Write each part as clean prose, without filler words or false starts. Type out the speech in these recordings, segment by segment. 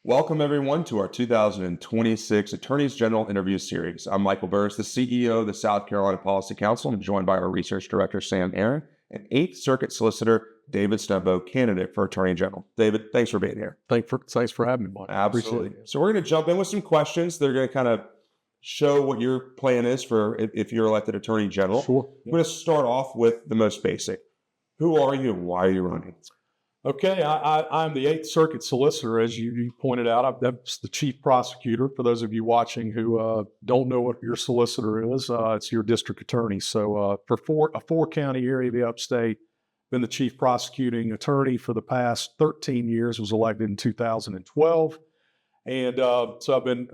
Welcome, everyone, to our 2026 Attorneys General Interview Series. I'm Michael Burris, the CEO of the South Carolina Policy Council, and joined by our Research Director, Sam Aaron, and 8th Circuit Solicitor David Stumbo, candidate for Attorney General. David, thanks for being here. Thanks for having me, Mike. Absolutely. So we're going to jump in with some questions. They're going to kind of show what your plan is for if you're elected Attorney General. Sure. I'm going to start off with the most basic. Who are you and why are you running? Okay, I'm the 8th Circuit Solicitor, as you pointed out. That's the Chief Prosecutor. For those of you watching who don't know what your solicitor is, it's your district attorney. So for a four-county area of the upstate, been the Chief Prosecuting Attorney for the past 13 years, was elected in 2012. And so I've been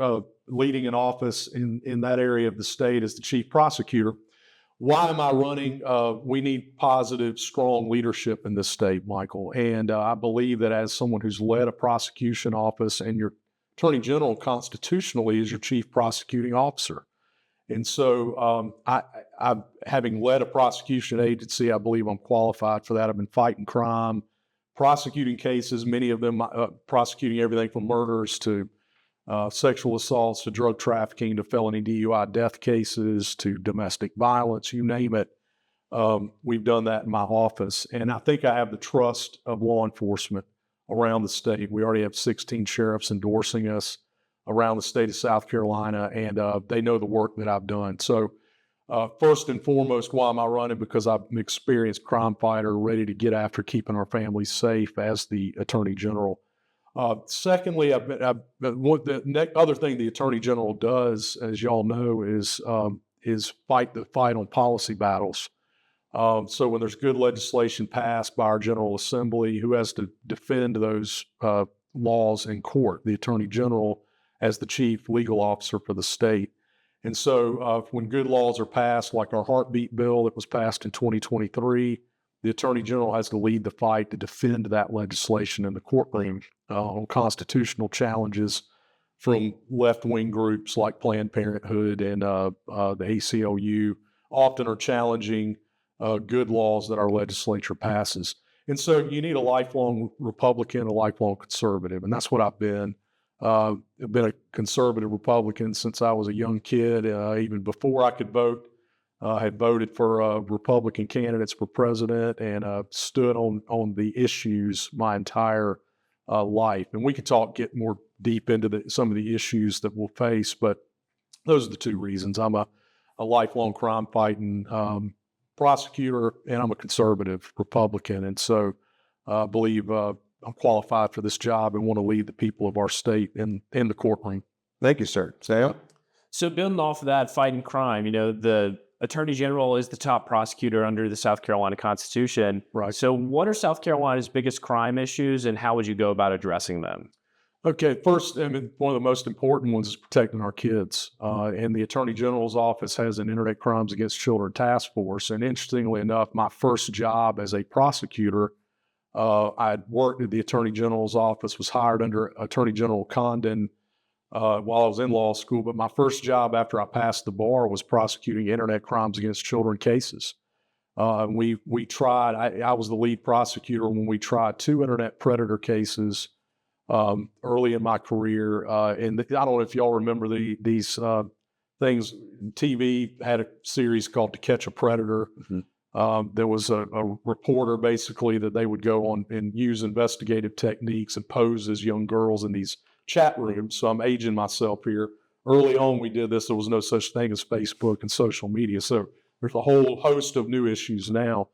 leading an office in that area of the state as the Chief Prosecutor. Why am I running? We need positive, strong leadership in this state, Michael. And I believe that as someone who's led a prosecution office, and your Attorney General constitutionally is your chief prosecuting officer. And so having led a prosecution agency, I believe I'm qualified for that. I've been fighting crime, prosecuting cases, many of them prosecuting everything from murders to sexual assaults to drug trafficking to felony DUI death cases to domestic violence, you name it. We've done that in my office. And I think I have the trust of law enforcement around the state. We already have 16 sheriffs endorsing us around the state of South Carolina, and they know the work that I've done. So first and foremost, why am I running? Because I'm an experienced crime fighter, ready to get after keeping our families safe as the Attorney General. Secondly, the other thing the Attorney General does, as y'all know, is fight the fight on policy battles. So when there's good legislation passed by our General Assembly, who has to defend those laws in court? The Attorney General as the chief legal officer for the state. And so when good laws are passed, like our heartbeat bill that was passed in 2023, the Attorney General has to lead the fight to defend that legislation in the courtroom on constitutional challenges from left-wing groups like Planned Parenthood and the ACLU, often are challenging good laws that our legislature passes. And so you need a lifelong Republican, a lifelong conservative, and that's what I've been. I've been a conservative Republican since I was a young kid, even before I could vote. I had voted for Republican candidates for president and stood on the issues my entire life. And we could get more deep into some of the issues that we'll face, but those are the two reasons. I'm a lifelong crime fighting prosecutor, and I'm a conservative Republican. And so I believe I'm qualified for this job and want to lead the people of our state in the courtroom. Thank you, sir. Sam? So building off of that, fighting crime, the Attorney General is the top prosecutor under the South Carolina Constitution. Right. So what are South Carolina's biggest crime issues, and how would you go about addressing them? Okay, first, one of the most important ones is protecting our kids. And the Attorney General's office has an Internet Crimes Against Children task force. And interestingly enough, my first job as a prosecutor, I had worked at the Attorney General's office, was hired under Attorney General Condon while I was in law school. But my first job after I passed the bar was prosecuting Internet Crimes Against Children cases. I was the lead prosecutor when we tried 2 Internet predator cases early in my career. And I don't know if y'all remember these things. TV had a series called To Catch a Predator. Mm-hmm. There was a reporter basically that they would go on and use investigative techniques and pose as young girls in these chat rooms. So I'm aging myself here. Early on we did this. There was no such thing as Facebook and social media. So there's a whole host of new issues now.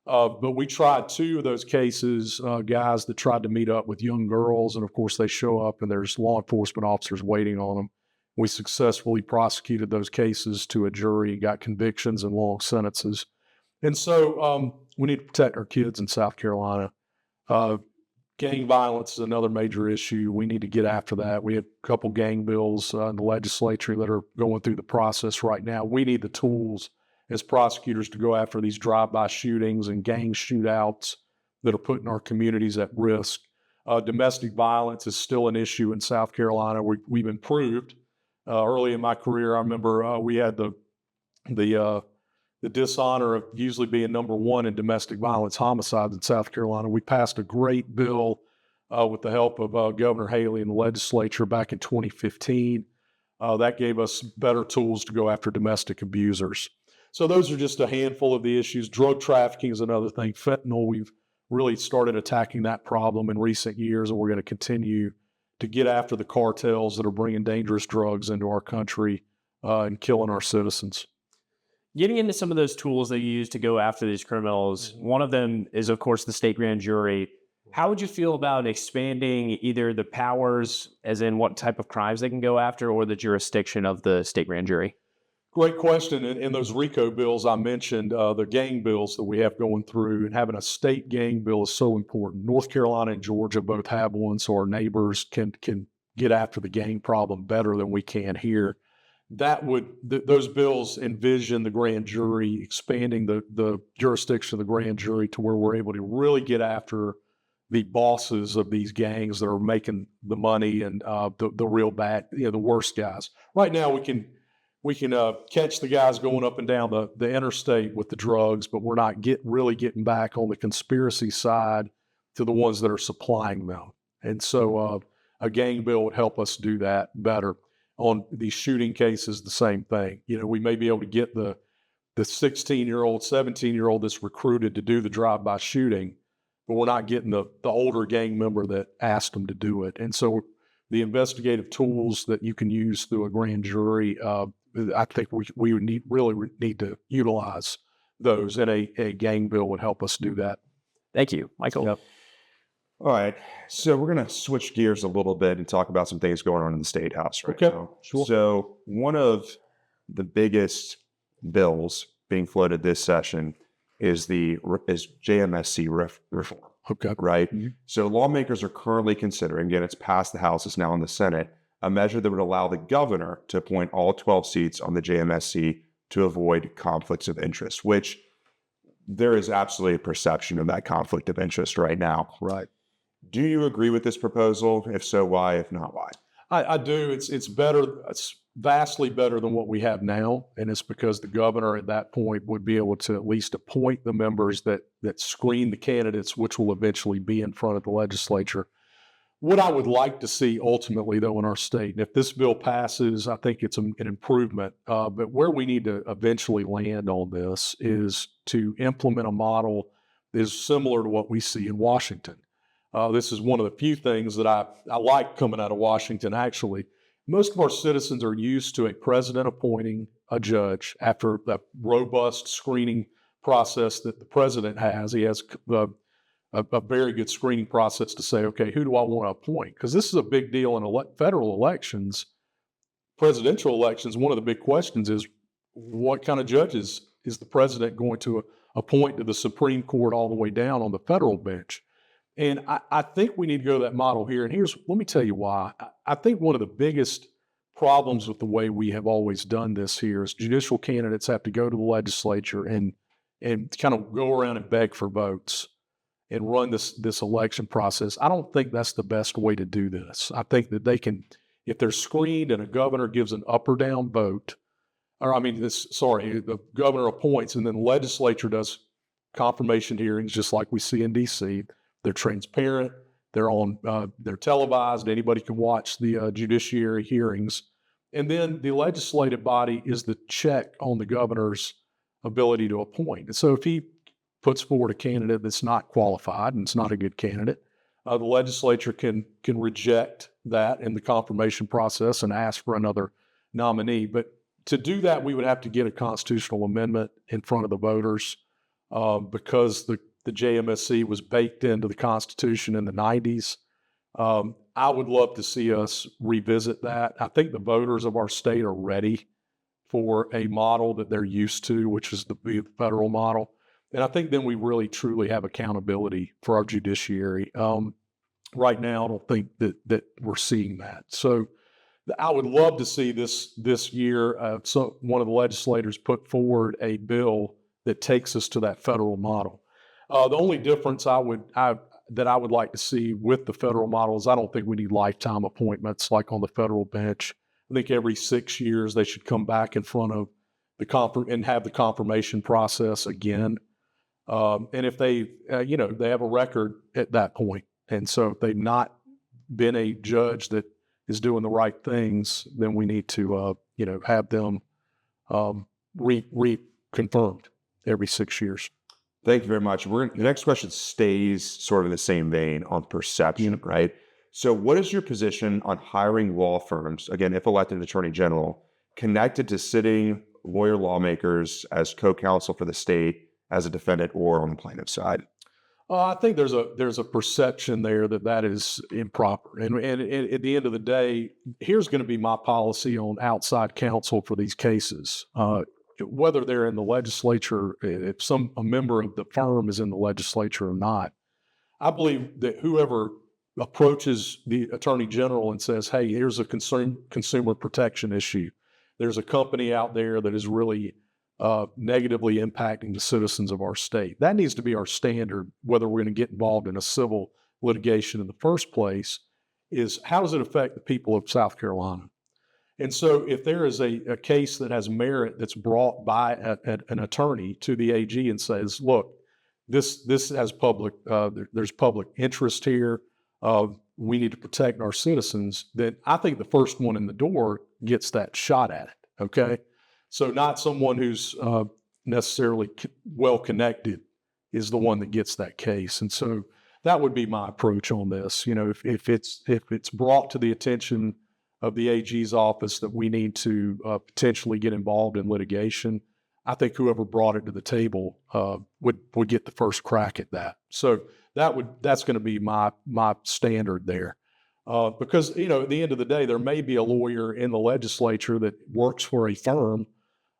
But we tried 2 of those cases, guys that tried to meet up with young girls. And of course they show up and there's law enforcement officers waiting on them. We successfully prosecuted those cases to a jury, got convictions and long sentences. And so we need to protect our kids in South Carolina. Gang violence is another major issue. We need to get after that. We have a couple gang bills in the legislature that are going through the process right now. We need the tools as prosecutors to go after these drive-by shootings and gang shootouts that are putting our communities at risk. Domestic violence is still an issue in South Carolina. We've improved. Early in my career, I remember we had the dishonor of usually being number 1 in domestic violence homicides in South Carolina. We passed a great bill with the help of Governor Haley and the legislature back in 2015. That gave us better tools to go after domestic abusers. So those are just a handful of the issues. Drug trafficking is another thing. Fentanyl, we've really started attacking that problem in recent years, and we're going to continue to get after the cartels that are bringing dangerous drugs into our country and killing our citizens. Getting into some of those tools that you use to go after these criminals, one of them is, of course, the state grand jury. How would you feel about expanding either the powers, as in what type of crimes they can go after, or the jurisdiction of the state grand jury? Great question. In those RICO bills I mentioned, the gang bills that we have going through, and having a state gang bill is so important. North Carolina and Georgia both have one, so our neighbors can get after the gang problem better than we can here. Those bills envision the grand jury expanding the jurisdiction of the grand jury to where we're able to really get after the bosses of these gangs that are making the money and the real bad, the worst guys. Right now, we can catch the guys going up and down the interstate with the drugs, but we're not really getting back on the conspiracy side to the ones that are supplying them. And so a gang bill would help us do that better. On these shooting cases, the same thing. We may be able to get the 16-year-old, 17-year-old that's recruited to do the drive-by shooting, but we're not getting the older gang member that asked them to do it. And so the investigative tools that you can use through a grand jury, I think we would really need to utilize those, and a gang bill would help us do that. Thank you, Michael. Yep. All right. So we're going to switch gears a little bit and talk about some things going on in the State House right now. Sure. So one of the biggest bills being floated this session is JMSC reform. Okay. Right? Mm-hmm. So lawmakers are currently considering, again, it's passed the House, it's now in the Senate, a measure that would allow the governor to appoint all 12 seats on the JMSC to avoid conflicts of interest, which there is absolutely a perception of that conflict of interest right now. Right. Do you agree with this proposal? If so, why? If not, why? I do. It's better. It's vastly better than what we have now, and it's because the governor at that point would be able to at least appoint the members that screen the candidates, which will eventually be in front of the legislature. What I would like to see ultimately, though, in our state, and if this bill passes, I think it's an improvement, but where we need to eventually land on this is to implement a model that is similar to what we see in Washington. This is one of the few things that I like coming out of Washington, actually. Most of our citizens are used to a president appointing a judge after the robust screening process that the president has. He has a very good screening process to say, okay, who do I want to appoint? Because this is a big deal in federal elections, presidential elections. One of the big questions is, what kind of judges is the president going to appoint to the Supreme Court all the way down on the federal bench? And I think we need to go to that model here. And let me tell you why. I think one of the biggest problems with the way we have always done this here is judicial candidates have to go to the legislature and kind of go around and beg for votes and run this election process. I don't think that's the best way to do this. I think that they can, if they're screened and a governor gives an up or down vote, the governor appoints and then the legislature does confirmation hearings just like we see in D.C. They're transparent. They're televised. Anybody can watch the judiciary hearings. And then the legislative body is the check on the governor's ability to appoint. And so if he puts forward a candidate that's not qualified and it's not a good candidate, the legislature can reject that in the confirmation process and ask for another nominee. But to do that, we would have to get a constitutional amendment in front of the voters because the JMSC was baked into the Constitution in the 90s. I would love to see us revisit that. I think the voters of our state are ready for a model that they're used to, which is the federal model. And I think then we really truly have accountability for our judiciary. Right now, I don't think that we're seeing that. So I would love to see this year, one of the legislators put forward a bill that takes us to that federal model. The only difference that I would like to see with the federal model is I don't think we need lifetime appointments like on the federal bench. I think every 6 years they should come back in front of and have the confirmation process again. And if they have a record at that point, And so if they've not been a judge that is doing the right things, then we need to, have them reconfirmed every 6 years. Thank you very much. The next question stays sort of in the same vein on perception, right? So what is your position on hiring law firms, again, if elected attorney general, connected to sitting lawmakers as co-counsel for the state as a defendant or on the plaintiff's side? I think there's a perception there that is improper. And at the end of the day, here's going to be my policy on outside counsel for these cases. Whether they're in the legislature, if a member of the firm is in the legislature or not, I believe that whoever approaches the attorney general and says, hey, here's a consumer protection issue. There's a company out there that is really negatively impacting the citizens of our state. That needs to be our standard, whether we're going to get involved in a civil litigation in the first place, is how does it affect the people of South Carolina? And so if there is a case that has merit that's brought by an attorney to the AG and says, look, this has there's public interest here, we need to protect our citizens, then I think the first one in the door gets that shot at it, okay? So not someone who's necessarily well connected is the one that gets that case. And so that would be my approach on this. If it's brought to the attention of the AG's office that we need to potentially get involved in litigation, I think whoever brought it to the table would get the first crack at that. So that's going to be my standard there. Because, at the end of the day, there may be a lawyer in the legislature that works for a firm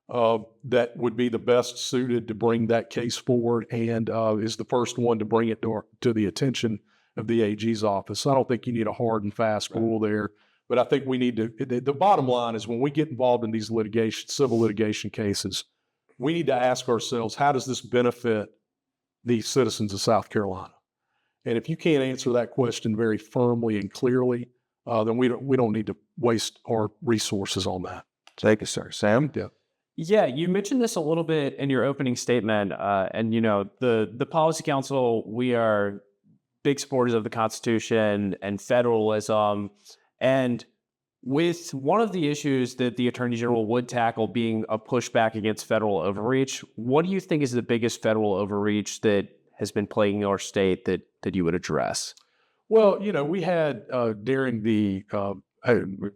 that would be the best suited to bring that case forward and is the first one to bring it to the attention of the AG's office. I don't think you need a hard and fast rule there, but I think we need to, the bottom line is when we get involved in these civil litigation cases, we need to ask ourselves, how does this benefit the citizens of South Carolina? And if you can't answer that question very firmly and clearly, then we don't need to waste our resources on that. Thank you, sir. Sam? Yeah. Yeah, you mentioned this a little bit in your opening statement, and the Policy Council, we are big supporters of the Constitution and federalism, and with one of the issues that the Attorney General would tackle being a pushback against federal overreach, what do you think is the biggest federal overreach that has been plaguing our state that you would address? Well, we had during the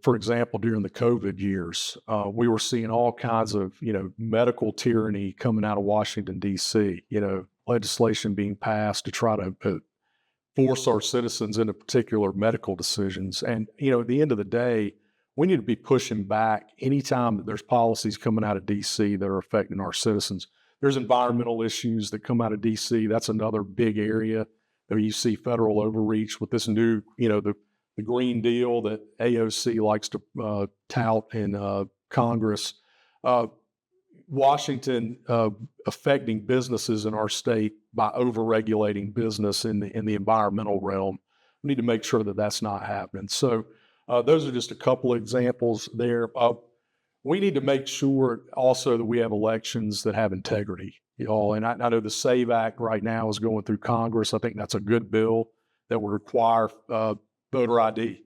for example, during the COVID years, we were seeing all kinds of, medical tyranny coming out of Washington, D.C., legislation being passed to try to force our citizens into particular medical decisions. And, at the end of the day, we need to be pushing back anytime that there's policies coming out of D.C. that are affecting our citizens. There's environmental issues that come out of D.C. That's another big area where you see federal overreach with this new, the Green Deal that AOC likes to tout in Congress. Washington affecting businesses in our state by over-regulating business in the environmental realm. We need to make sure that that's not happening. So those are just a couple of examples there. We need to make sure also that we have elections that have integrity. And I know the SAVE Act right now is going through Congress. I think that's a good bill that will require voter ID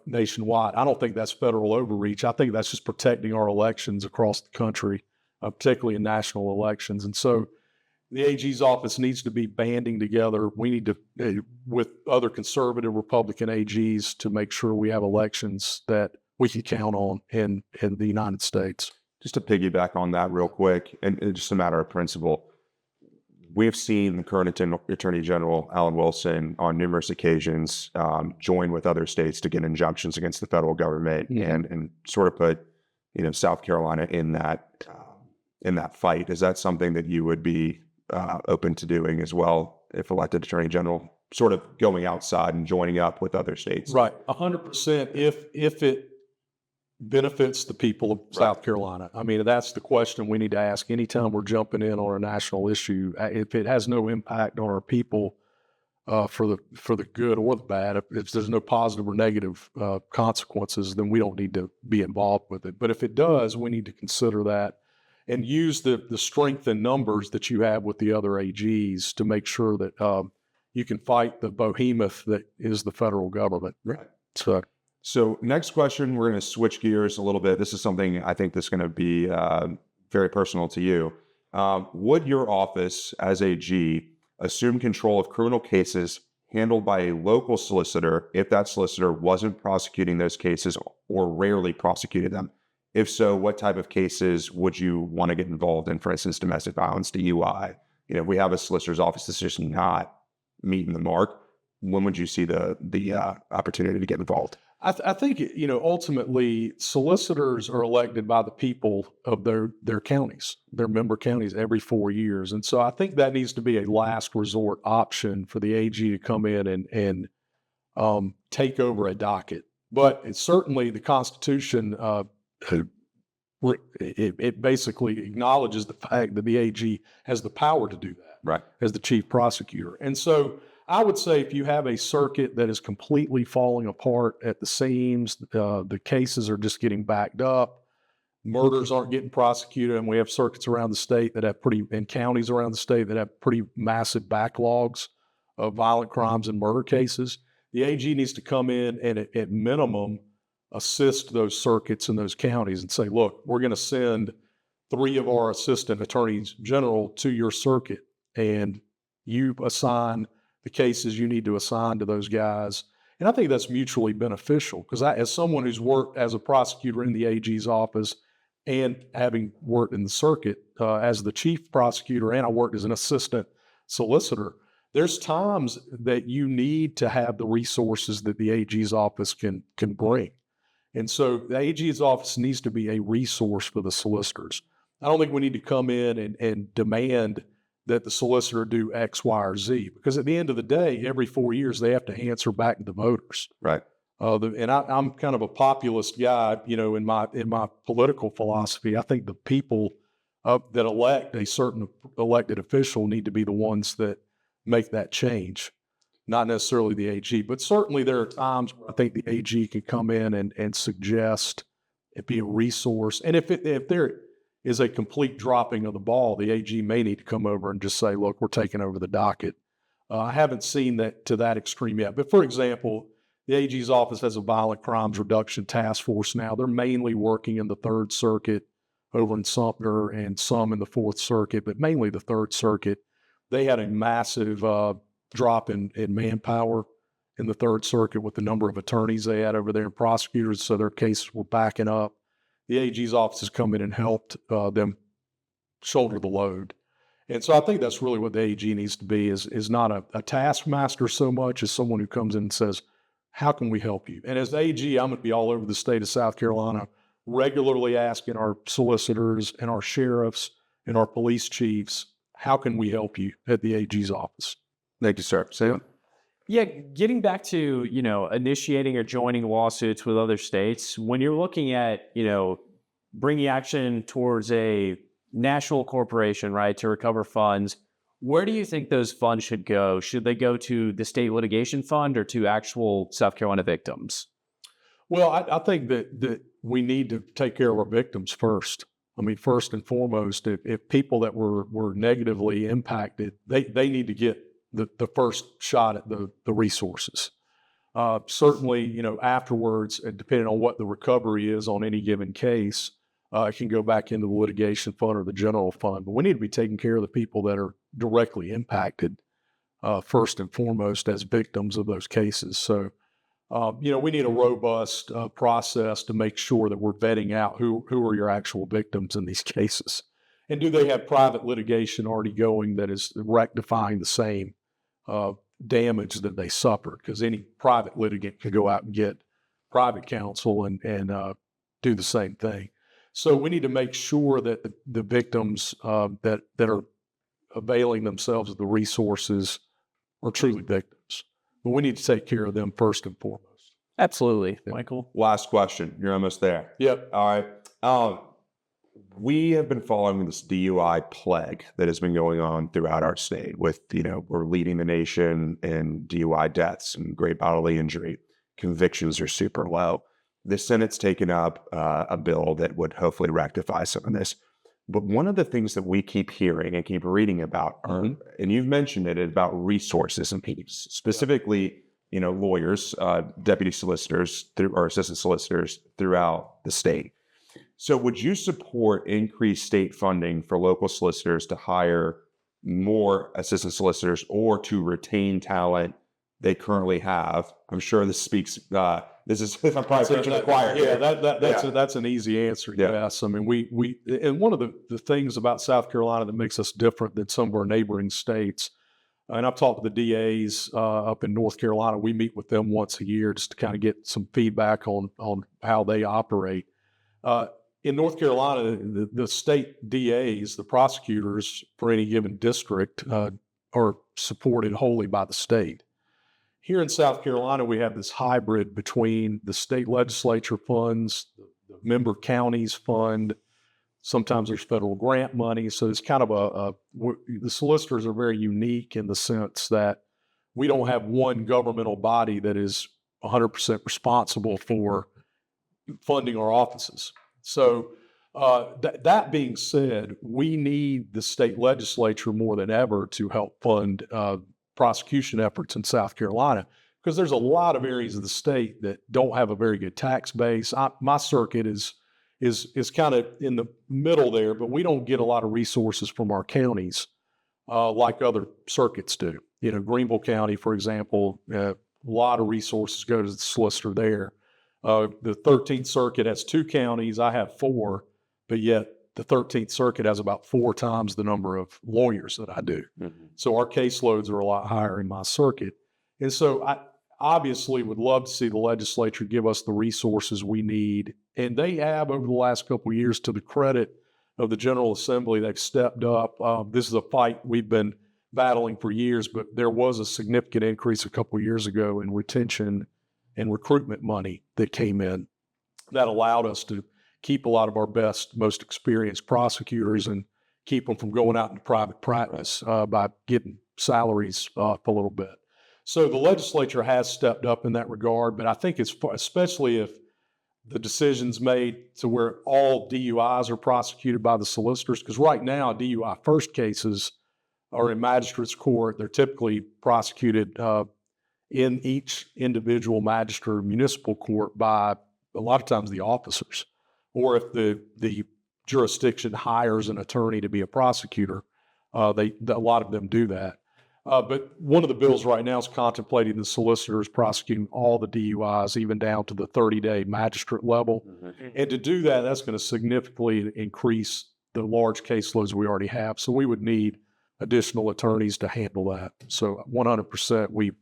nationwide. I don't think that's federal overreach. I think that's just protecting our elections across the country, particularly in national elections. And so the AG's office needs to be banding together. We need to, with other conservative Republican AGs, to make sure we have elections that we can count on in the United States. Just to piggyback on that real quick, and it's just a matter of principle, we've seen the current Attorney General, Alan Wilson, on numerous occasions join with other states to get injunctions against the federal government and sort of put, South Carolina in that fight. Is that something that you would be open to doing as well if elected Attorney General, sort of going outside and joining up with other states? Right, 100% if it benefits the people of South Carolina. I mean, that's the question we need to ask anytime we're jumping in on a national issue. If it has no impact on our people for the good or the bad, if there's no positive or negative consequences, then we don't need to be involved with it. But if it does, we need to consider that and use the strength in numbers that you have with the other AGs to make sure that you can fight the behemoth that is the federal government. Right. So next question, we're going to switch gears a little bit. This is something I think that's going to be very personal to you. Would your office as AG assume control of criminal cases handled by a local solicitor if that solicitor wasn't prosecuting those cases or rarely prosecuted them? If so, what type of cases would you want to get involved in? For instance, domestic violence, DUI. If we have a solicitor's office that's just not meeting the mark, when would you see the opportunity to get involved? I think, ultimately solicitors are elected by the people of their counties, their member counties every 4 years. And so I think that needs to be a last resort option for the AG to come in and take over a docket. But it's certainly the Constitution, it basically acknowledges the fact that the AG has the power to do that, right, as the chief prosecutor. And so I would say if you have a circuit that is completely falling apart at the seams, the cases are just getting backed up, murders aren't getting prosecuted, and we have circuits around the state that have and counties around the state that have pretty massive backlogs of violent crimes and murder cases, the AG needs to come in and at minimum assist those circuits and those counties and say, look, we're going to send 3 of our assistant attorneys general to your circuit, and you assign the cases you need to assign to those guys. And I think that's mutually beneficial because as someone who's worked as a prosecutor in the AG's office and having worked in the circuit as the chief prosecutor, and I worked as an assistant solicitor, there's times that you need to have the resources that the AG's office can bring. And so the AG's office needs to be a resource for the solicitors. I don't think we need to come in and demand that the solicitor do X, Y, or Z, because at the end of the day, every 4 years, they have to answer back to the voters. Right. And I'm kind of a populist guy, in my political philosophy. I think the people that elect a certain elected official need to be the ones that make that change, not necessarily the AG. But certainly there are times where I think the AG can come in and suggest it be a resource. And if there is a complete dropping of the ball, the AG may need to come over and just say, look, we're taking over the docket. I haven't seen that to that extreme yet. But for example, the AG's office has a violent crimes reduction task force now. They're mainly working in the Third Circuit over in Sumter and some in the Fourth Circuit, but mainly the Third Circuit. They had a massive drop in manpower in the Third Circuit with the number of attorneys they had over there and prosecutors, so their cases were backing up. The AG's office has come in and helped them shoulder the load. And so I think that's really what the AG needs to be, is not a taskmaster so much as someone who comes in and says, how can we help you? And as the AG, I'm going to be all over the state of South Carolina, regularly asking our solicitors and our sheriffs and our police chiefs, how can we help you at the AG's office? Thank you, sir. Say it. Yeah, getting back to, initiating or joining lawsuits with other states, when you're looking at, bringing action towards a national corporation, right, to recover funds, where do you think those funds should go? Should they go to the state litigation fund or to actual South Carolina victims? Well, I think that we need to take care of our victims first. I mean, first and foremost, if people that were negatively impacted, they need to get the first shot at the resources. Certainly, afterwards, depending on what the recovery is on any given case, it can go back into the litigation fund or the general fund. But we need to be taking care of the people that are directly impacted first and foremost as victims of those cases. So, we need a robust process to make sure that we're vetting out who are your actual victims in these cases. And do they have private litigation already going that is rectifying the same damage that they suffered? Because any private litigant could go out and get private counsel and do the same thing. So we need to make sure that the victims that are availing themselves of the resources are truly victims. But we need to take care of them first and foremost. Absolutely. Yeah. Michael? Last question. You're almost there. Yep. All right. We have been following this DUI plague that has been going on throughout our state with, we're leading the nation in DUI deaths and great bodily injury. Convictions are super low. The Senate's taken up a bill that would hopefully rectify some of this. But one of the things that we keep hearing and keep reading about are, and you've mentioned it, about resources and needs, specifically, lawyers, deputy solicitors or assistant solicitors throughout the state. So would you support increased state funding for local solicitors to hire more assistant solicitors or to retain talent they currently have? I'm sure this speaks, this is, I'm probably preaching to the choir. Yeah, that's an easy answer. Yes. I mean, we and one of the things about South Carolina that makes us different than some of our neighboring states, and I've talked to the DAs up in North Carolina. We meet with them once a year just to kind of get some feedback on how they operate. In North Carolina, the state DAs, the prosecutors for any given district, are supported wholly by the state. Here in South Carolina, we have this hybrid between the state legislature funds, the member counties fund. Sometimes there's federal grant money. So it's kind of the solicitors are very unique in the sense that we don't have one governmental body that is 100% responsible for funding our offices. So that being said, we need the state legislature more than ever to help fund prosecution efforts in South Carolina, because there's a lot of areas of the state that don't have a very good tax base. My circuit is kind of in the middle there, but we don't get a lot of resources from our counties like other circuits do. Greenville County, for example, a lot of resources go to the solicitor there. The 13th Circuit has 2 counties. I have 4, but yet the 13th Circuit has about 4 times the number of lawyers that I do. So our caseloads are a lot higher in my circuit. And so I obviously would love to see the legislature give us the resources we need. And they have over the last couple of years, to the credit of the General Assembly, they've stepped up. This is a fight we've been battling for years, but there was a significant increase a couple of years ago in retention and recruitment money that came in that allowed us to keep a lot of our best, most experienced prosecutors and keep them from going out into private practice by getting salaries up a little bit. So the legislature has stepped up in that regard, but I think it's especially if the decision's made to where all DUIs are prosecuted by the solicitors, because right now DUI first cases are in magistrate's court. They're typically prosecuted in each individual magistrate or municipal court by a lot of times the officers, or if the jurisdiction hires an attorney to be a prosecutor, a lot of them do that. But one of the bills right now is contemplating the solicitors prosecuting all the DUIs, even down to the 30-day magistrate level. And to do that, that's going to significantly increase the large caseloads we already have. So we would need additional attorneys to handle that. So 100%, we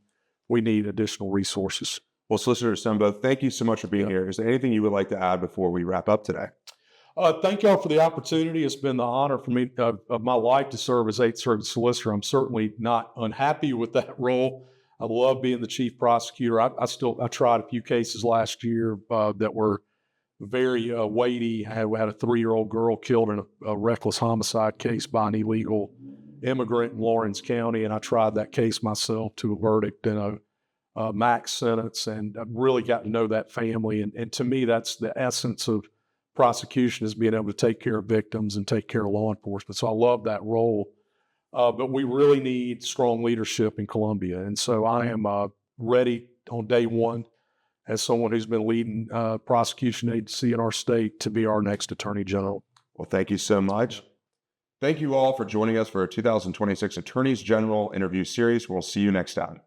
need additional resources. Well, Solicitor Stumbo, thank you so much for being here. Is there anything you would like to add before we wrap up today? Thank y'all for the opportunity. It's been the honor for me of my life to serve as 8th Circuit Solicitor. I'm certainly not unhappy with that role. I love being the chief prosecutor. I tried a few cases last year that were very weighty. I had a 3-year-old girl killed in a reckless homicide case by an illegal immigrant in Lawrence County, and I tried that case myself to a verdict and a max sentence, and I really got to know that family. And to me, that's the essence of prosecution, is being able to take care of victims and take care of law enforcement. So I love that role. But we really need strong leadership in Columbia. And so I am ready on day one as someone who's been leading prosecution agency in our state to be our next Attorney General. Well, thank you so much. Thank you all for joining us for our 2026 Attorneys General interview series. We'll see you next time.